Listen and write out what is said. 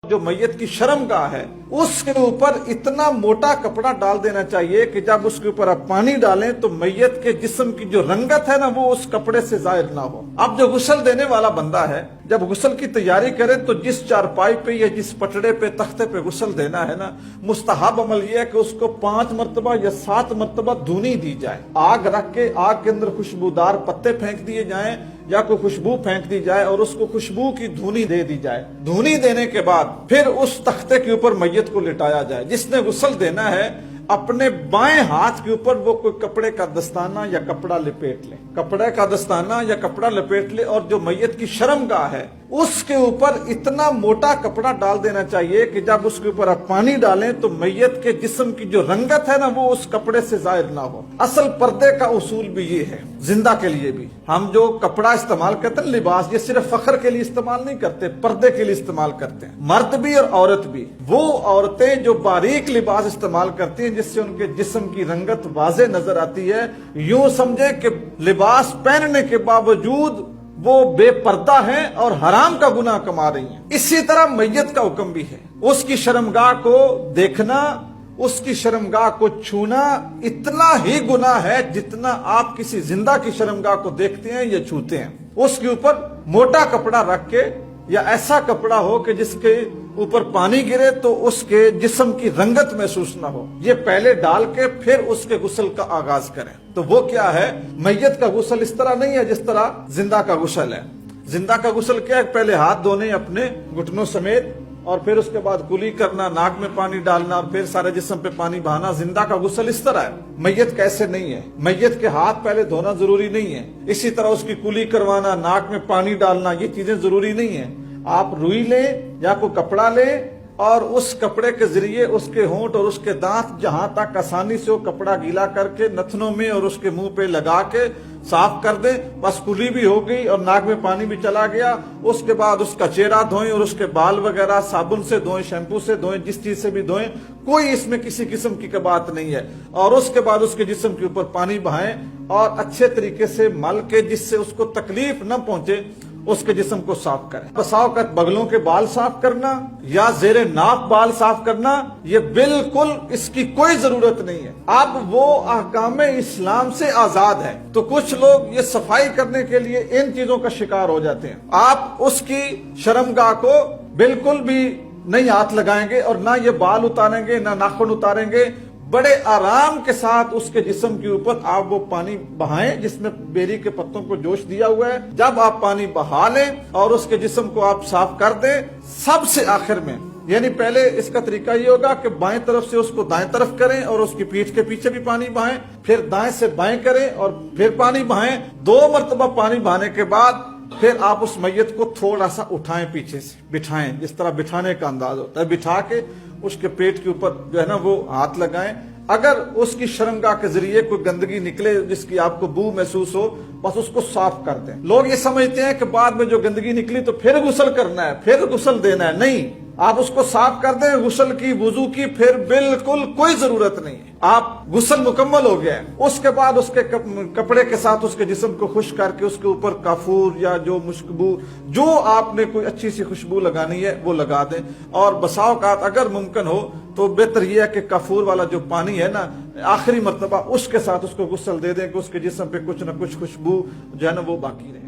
جو میت کی شرمگاہ ہے اس کے اوپر اتنا موٹا کپڑا ڈال دینا چاہیے کہ جب اس کے اوپر آپ پانی ڈالیں تو میت کے جسم کی جو رنگت ہے نا وہ اس کپڑے سے ظاہر نہ ہو۔ اب جو غسل دینے والا بندہ ہے جب غسل کی تیاری کرے تو جس چارپائی پہ یا جس پٹڑے پہ تختے پہ غسل دینا ہے نا، مستحب عمل یہ ہے کہ اس کو 5 مرتبہ یا 7 مرتبہ دھونی دی جائے۔ آگ رکھ کے آگ کے اندر خوشبودار پتے پھینک دیے جائیں یا کوئی خوشبو پھینک دی جائے اور اس کو خوشبو کی دھونی دے دی جائے۔ دھونی دینے کے بعد پھر اس تختے کے اوپر میت کو لٹایا جائے۔ جس نے غسل دینا ہے اپنے بائیں ہاتھ کے اوپر وہ کوئی کپڑے کا دستانہ یا کپڑا لپیٹ لے، کپڑے کا دستانہ یا کپڑا لپیٹ لے، اور جو میت کی شرمگاہ ہے اس کے اوپر اتنا موٹا کپڑا ڈال دینا چاہیے کہ جب اس کے اوپر آپ پانی ڈالیں تو میت کے جسم کی جو رنگت ہے نا وہ اس کپڑے سے ظاہر نہ ہو۔ اصل پردے کا اصول بھی یہ ہے، زندہ کے لیے بھی ہم جو کپڑا استعمال کرتے ہیں، لباس، یہ صرف فخر کے لیے استعمال نہیں کرتے، پردے کے لیے استعمال کرتے ہیں، مرد بھی اور عورت بھی۔ وہ عورتیں جو باریک لباس استعمال کرتی ہیں جس سے ان کے جسم کی رنگت واضح نظر آتی ہے، یوں سمجھیں کہ لباس پہننے کے باوجود وہ بے پردہ ہیں اور حرام کا گناہ کما رہی ہیں۔ اسی طرح میت کا حکم بھی ہے، اس کی شرمگاہ کو دیکھنا، اس کی شرمگاہ کو چھونا اتنا ہی گناہ ہے جتنا آپ کسی زندہ کی شرمگاہ کو دیکھتے ہیں یا چھوتے ہیں۔ اس کے اوپر موٹا کپڑا رکھ کے یا ایسا کپڑا ہو کہ جس کے اوپر پانی گرے تو اس کے جسم کی رنگت محسوس نہ ہو، یہ پہلے ڈال کے پھر اس کے غسل کا آغاز کریں۔ تو وہ کیا ہے، میت کا غسل اس طرح نہیں ہے جس طرح زندہ کا غسل ہے۔ زندہ کا غسل کیا ہے، پہلے ہاتھ دھونے اپنے گھٹنوں سمیت اور پھر اس کے بعد کلی کرنا، ناک میں پانی ڈالنا اور پھر سارے جسم پہ پانی بہانا۔ زندہ کا غسل اس طرح ہے، میت کیسے نہیں ہے۔ میت کے ہاتھ پہلے دھونا ضروری نہیں ہے، اسی طرح اس کی کلی کروانا، ناک میں پانی ڈالنا، یہ چیزیں ضروری نہیں ہیں۔ آپ روئی لیں یا کوئی کپڑا لیں اور اس کپڑے کے ذریعے اس کے ہونٹ اور اس کے دانت جہاں تک آسانی سے وہ کپڑا گیلا کر کے نتنوں میں اور اس کے منہ پہ لگا کے صاف کر دیں، بس کلی بھی ہو گئی اور ناک میں پانی بھی چلا گیا۔ اس کے بعد اس کا چہرہ دھوئیں اور اس کے بال وغیرہ صابن سے دھوئیں، شیمپو سے دھوئیں، جس چیز سے بھی دھوئیں، کوئی اس میں کسی قسم کی بات نہیں ہے۔ اور اس کے بعد اس کے جسم کے اوپر پانی بہائیں اور اچھے طریقے سے مل کے جس سے اس کو تکلیف نہ پہنچے اس کے جسم کو صاف کریں۔ بسا اوقات بغلوں کے بال صاف کرنا یا زیر ناف بال صاف کرنا، یہ بالکل اس کی کوئی ضرورت نہیں ہے۔ اب وہ احکام اسلام سے آزاد ہے، تو کچھ لوگ یہ صفائی کرنے کے لیے ان چیزوں کا شکار ہو جاتے ہیں۔ آپ اس کی شرمگاہ کو بالکل بھی نہیں ہاتھ لگائیں گے اور نہ یہ بال اتاریں گے، نہ ناخن اتاریں گے۔ بڑے آرام کے ساتھ اس کے جسم کے اوپر آپ وہ پانی بہائیں جس میں بیری کے پتوں کو جوش دیا ہوا ہے۔ جب آپ پانی بہا لیں اور اس کے جسم کو آپ صاف کر دیں، سب سے آخر میں، یعنی پہلے اس کا طریقہ یہ ہوگا کہ بائیں طرف سے اس کو دائیں طرف کریں اور اس کی پیٹھ کے پیچھے بھی پانی بہائیں، پھر دائیں سے بائیں کریں اور پھر پانی بہائیں۔ 2 مرتبہ پانی بہانے کے بعد پھر آپ اس میت کو تھوڑا سا اٹھائیں، پیچھے سے بٹھائیں، جس طرح بٹھانے کا انداز ہوتا ہے، بٹھا کے اس کے پیٹ کے اوپر جو ہے نا وہ ہاتھ لگائیں۔ اگر اس کی شرمگاہ کے ذریعے کوئی گندگی نکلے جس کی آپ کو بو محسوس ہو، بس اس کو صاف کر دیں۔ لوگ یہ سمجھتے ہیں کہ بعد میں جو گندگی نکلی تو پھر غسل کرنا ہے، پھر غسل دینا ہے، نہیں، آپ اس کو صاف کر دیں، غسل کی، وضو کی پھر بالکل کوئی ضرورت نہیں ہے۔ آپ غسل مکمل ہو گیا ہے، اس کے بعد اس کے کپڑے کے ساتھ اس کے جسم کو خشک کر کے اس کے اوپر کافور یا جو مشکبو، جو آپ نے کوئی اچھی سی خوشبو لگانی ہے وہ لگا دیں۔ اور بسا اوقات اگر ممکن ہو تو بہتر یہ ہے کہ کافور والا جو پانی ہے نا، آخری مرتبہ اس کے ساتھ اس کو غسل دے دیں کہ اس کے جسم پہ کچھ نہ کچھ خوشبو جو ہے نا وہ باقی رہے۔